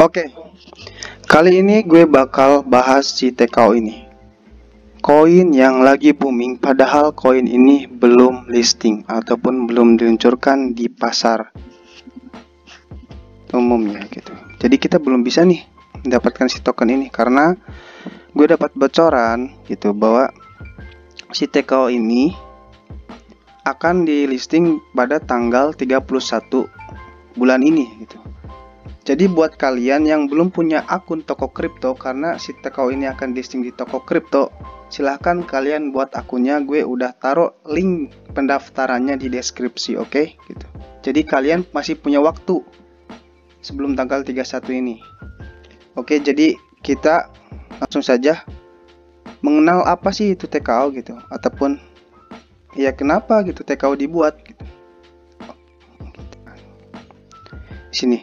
Oke, kali ini gue bakal bahas si TKO ini. Koin yang lagi booming, padahal koin ini belum listing ataupun belum diluncurkan di pasar umumnya gitu. Jadi kita belum bisa nih mendapatkan si token ini karena gue dapat bocoran gitu bahwa si TKO ini akan di listing pada tanggal 31 bulan ini gitu. Jadi buat kalian yang belum punya akun toko kripto, karena si TKO ini akan listing di toko kripto, silahkan kalian buat akunnya. Gue udah taruh link pendaftarannya di deskripsi, oke? Gitu. Jadi kalian masih punya waktu sebelum tanggal 31 ini. Oke, jadi kita langsung saja mengenal apa sih itu TKO gitu, ataupun ya kenapa gitu TKO dibuat gitu. Di sini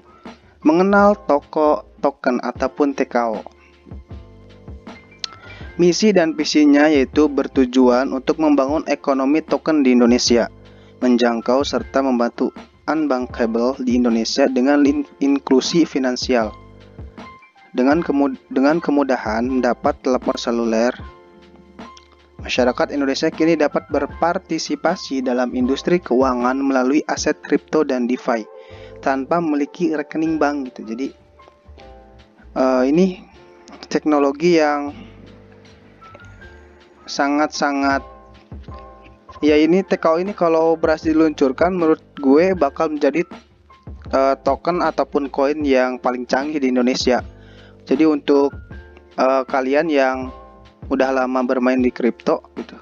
mengenal token ataupun TKO. Misi dan visinya yaitu bertujuan untuk membangun ekonomi token di Indonesia, menjangkau serta membantu unbankable di Indonesia dengan inklusi finansial. Dengan kemudahan mendapat telepon seluler, masyarakat Indonesia kini dapat berpartisipasi dalam industri keuangan melalui aset kripto dan DeFi tanpa memiliki rekening bank gitu. Jadi ini teknologi yang sangat-sangat ya, ini TKO ini kalau berhasil diluncurkan menurut gue bakal menjadi token ataupun koin yang paling canggih di Indonesia. Jadi untuk kalian yang udah lama bermain di kripto gitu,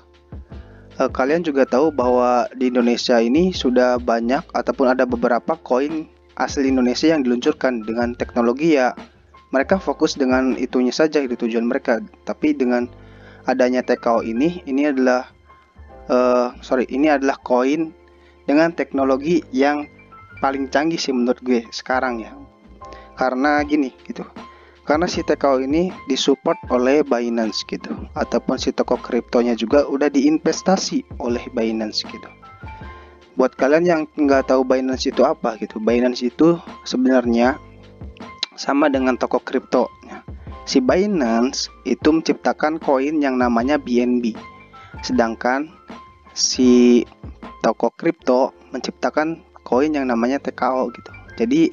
kalian juga tahu bahwa di Indonesia ini sudah banyak ataupun ada beberapa koin asli Indonesia yang diluncurkan dengan teknologi ya. Mereka fokus dengan itunya saja, itu tujuan mereka. Tapi dengan adanya TKO ini adalah ini adalah koin dengan teknologi yang paling canggih sih menurut gue sekarang ya. Karena gini gitu. Karena si TKO ini disupport oleh Binance gitu, ataupun si toko kriptonya juga udah diinvestasi oleh Binance gitu. Buat kalian yang nggak tahu Binance itu apa gitu, Binance itu sebenarnya sama dengan toko kripto. Si Binance itu menciptakan koin yang namanya BNB, sedangkan si toko kripto menciptakan koin yang namanya TKO gitu. Jadi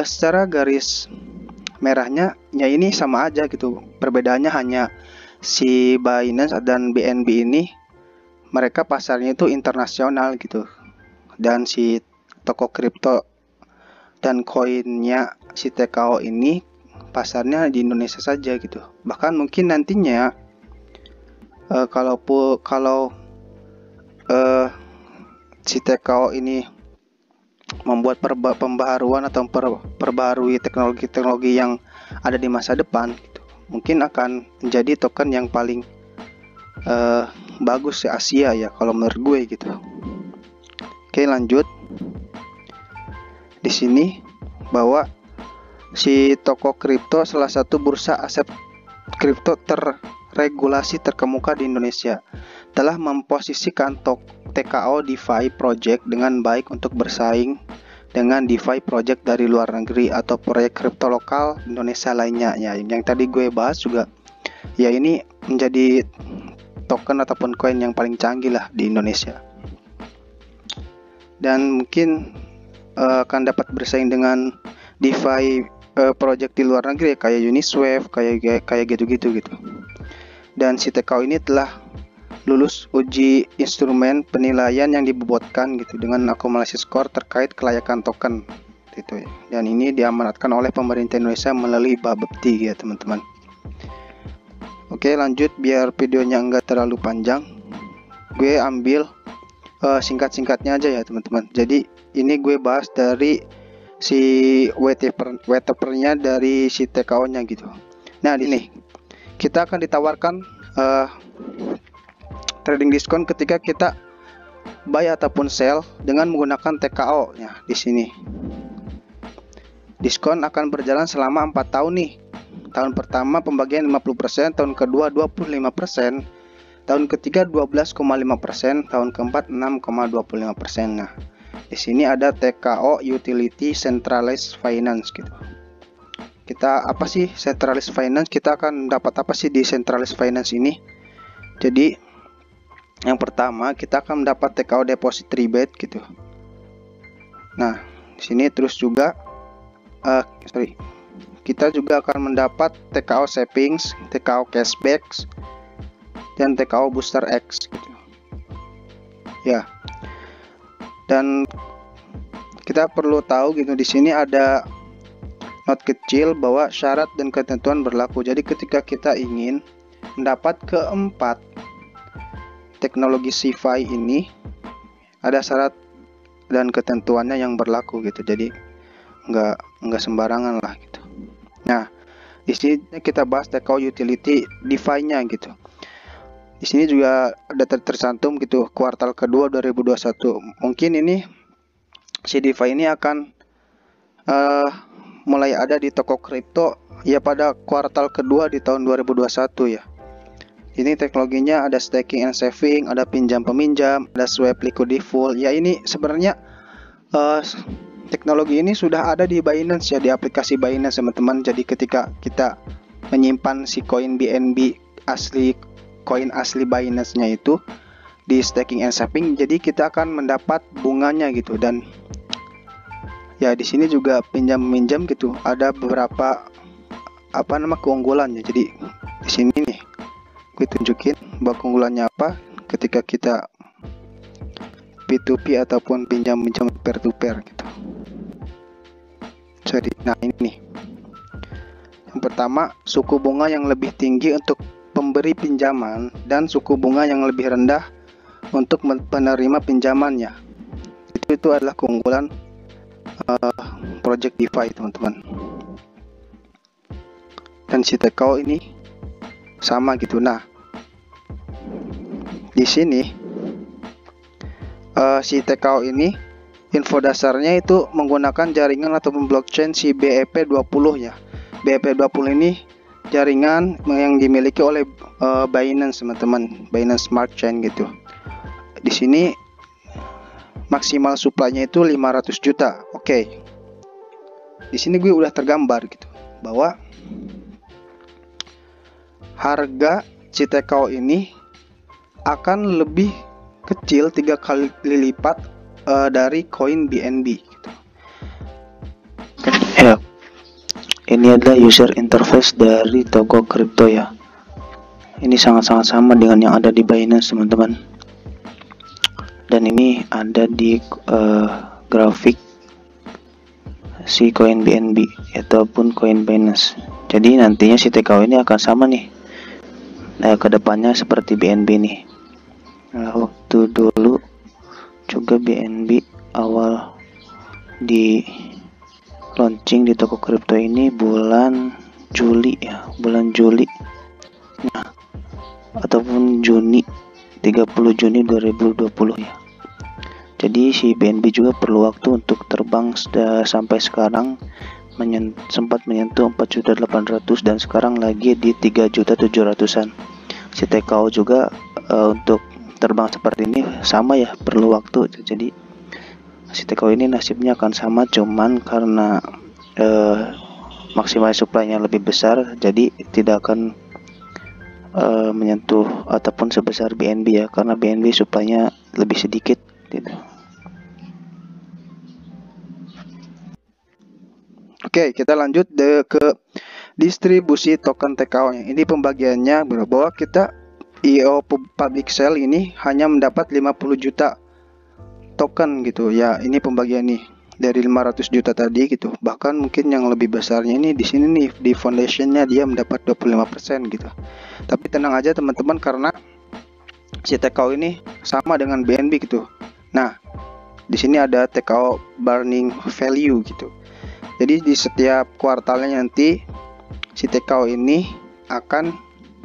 secara garis merahnya ya ini sama aja gitu. Perbedaannya hanya si Binance dan BNB ini mereka pasarnya itu internasional gitu. Dan si toko kripto dan koinnya si TKO ini pasarnya di Indonesia saja gitu. Bahkan mungkin nantinya kalau si TKO ini membuat pembaharuan atau perbarui teknologi-teknologi yang ada di masa depan gitu, mungkin akan menjadi token yang paling bagus di Asia ya kalau menurut gue gitu. Oke, lanjut. Di sini bahwa si toko kripto salah satu bursa aset kripto terregulasi terkemuka di Indonesia, telah memposisikan TKO DeFi Project dengan baik untuk bersaing dengan DeFi Project dari luar negeri atau proyek kripto lokal Indonesia lainnya ya. Yang tadi gue bahas juga ya, ini menjadi token ataupun koin yang paling canggih lah di Indonesia, dan mungkin akan dapat bersaing dengan DeFi project di luar negeri kayak Uniswap, kayak gitu-gitu gitu. Dan si TKO ini telah lulus uji instrumen penilaian yang dibobotkan gitu dengan akumulasi skor terkait kelayakan token gitu ya. Dan ini diamanatkan oleh pemerintah Indonesia melalui Bapepti ya teman-teman. Oke, lanjut biar videonya enggak terlalu panjang. Gue ambil singkat-singkatnya aja ya teman-teman. Jadi ini gue bahas dari si white paper-nya dari si TKO-nya gitu. Nah, ini kita akan ditawarkan trading diskon ketika kita buy ataupun sell dengan menggunakan TKO ya. Di sini diskon akan berjalan selama 4 tahun nih. Tahun pertama pembagian 50%, tahun kedua 25%, tahun ketiga 12,5%, tahun keempat 6,25%. Nah, di sini ada TKO Utility Centralized Finance gitu. kita apa sih centralized finance, kita akan dapat apa sih di centralized finance ini. Jadi yang pertama kita akan mendapat TKO deposit rebate gitu. Nah di sini terus juga kita juga akan mendapat TKO savings, TKO cashback, dan TKO booster X gitu. Ya, dan kita perlu tahu gitu, di sini ada not kecil bahwa syarat dan ketentuan berlaku. Jadi ketika kita ingin mendapat keempat teknologi CeFi ini, ada syarat dan ketentuannya yang berlaku gitu. Jadi nggak sembarangan lah gitu. Nah, di sini kita bahas TKO utility DeFi-nya gitu. Di sini juga ada tercantum gitu kuartal kedua 2021. Mungkin ini si DeFi ini akan mulai ada di toko kripto ya pada kuartal kedua di tahun 2021 ya. Ini teknologinya ada staking and saving, ada pinjam peminjam, ada swap liquidity full. Ya ini sebenarnya teknologi ini sudah ada di Binance ya, di aplikasi Binance teman-teman. Jadi ketika kita menyimpan si koin BNB asli, koin asli Binance-nya itu di staking and saving, jadi kita akan mendapat bunganya gitu. Dan ya di sini juga pinjam meminjam gitu, ada beberapa keunggulannya. Jadi di sini nih gue tunjukin bahwa keunggulannya apa ketika kita P2P ataupun pinjam peer to peer gitu. Jadi nah ini nih, yang pertama suku bunga yang lebih tinggi untuk pemberi pinjaman dan suku bunga yang lebih rendah untuk penerima pinjamannya. Itu adalah keunggulan project DeFi teman-teman. Dan si TKO ini sama gitu. Nah di sini si TKO ini info dasarnya itu menggunakan jaringan ataupun blockchain si BEP20 ya. BEP20 ini jaringan yang dimiliki oleh Binance teman-teman, Binance Smart Chain gitu. Di sini maksimal supply-nya itu 500 juta. Oke. Di sini gue udah tergambar gitu bahwa harga TKO ini akan lebih kecil 3 kali lipat dari koin BNB gitu. Ya, ini adalah user interface dari toko kripto ya. Ini sangat-sangat sama dengan yang ada di Binance teman-teman. Dan ini ada di grafik si koin BNB ataupun koin Binance. Jadi nantinya si TKO ini akan sama nih. Nah, kedepannya seperti BNB nih. Nah, waktu dulu juga BNB awal di launching di toko kripto ini bulan Juli ya, bulan Juli. Nah, ataupun Juni, 30 Juni 2020 ya. Jadi si BNB juga perlu waktu untuk terbang sampai sekarang sempat menyentuh 4.800.000 dan sekarang lagi di 3.700.000-an. Si TKO juga untuk terbang seperti ini sama ya, perlu waktu. Jadi si TKO ini nasibnya akan sama, cuman karena maksimal supply-nya lebih besar, jadi tidak akan menyentuh ataupun sebesar BNB ya, karena BNB supply-nya lebih sedikit gitu. Oke, kita lanjut ke distribusi token TKO-nya. Ini pembagiannya bahwa kita IO public sale ini hanya mendapat 50 juta token gitu ya. Ini pembagian nih dari 500 juta tadi gitu. Bahkan mungkin yang lebih besarnya ini di sini nih, di foundationnya dia mendapat 25% gitu. Tapi tenang aja teman-teman, karena si TKO ini sama dengan BNB gitu. Nah, di sini ada TKO burning value gitu. Jadi di setiap kuartalnya nanti si TKO ini akan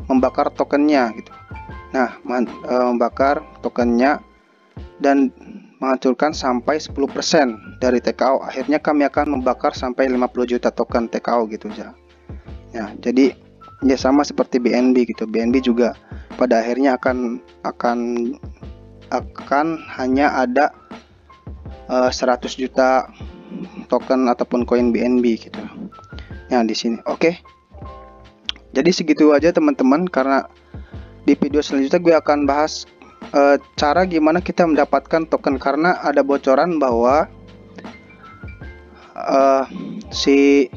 membakar tokennya gitu. Nah, membakar tokennya dan menghancurkan sampai 10% dari TKO. Akhirnya kami akan membakar sampai 50 juta token TKO gitu ya. Ya, jadi ya sama seperti BNB gitu. BNB juga pada akhirnya akan hanya ada 100 juta token ataupun koin BNB gitu. yang di sini. Oke. Jadi segitu aja teman-teman, karena di video selanjutnya gue akan bahas cara gimana kita mendapatkan token, karena ada bocoran bahwa si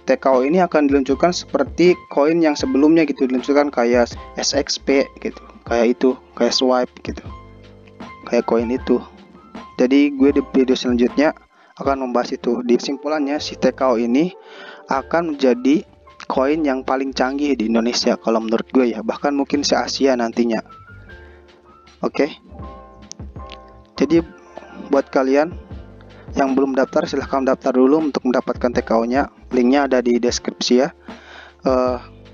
TKO ini akan diluncurkan seperti koin yang sebelumnya gitu, diluncurkan kayak SXP gitu, kayak itu, kayak swipe gitu, kayak koin itu. Jadi gue di video selanjutnya akan membahas itu. Di kesimpulannya, si TKO ini akan menjadi koin yang paling canggih di Indonesia kalau menurut gue ya, bahkan mungkin se Asia nantinya. Oke. Jadi buat kalian yang belum daftar, silahkan daftar dulu untuk mendapatkan TKO-nya. Linknya ada di deskripsi ya.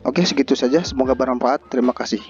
Oke, segitu saja. Semoga bermanfaat. Terima kasih.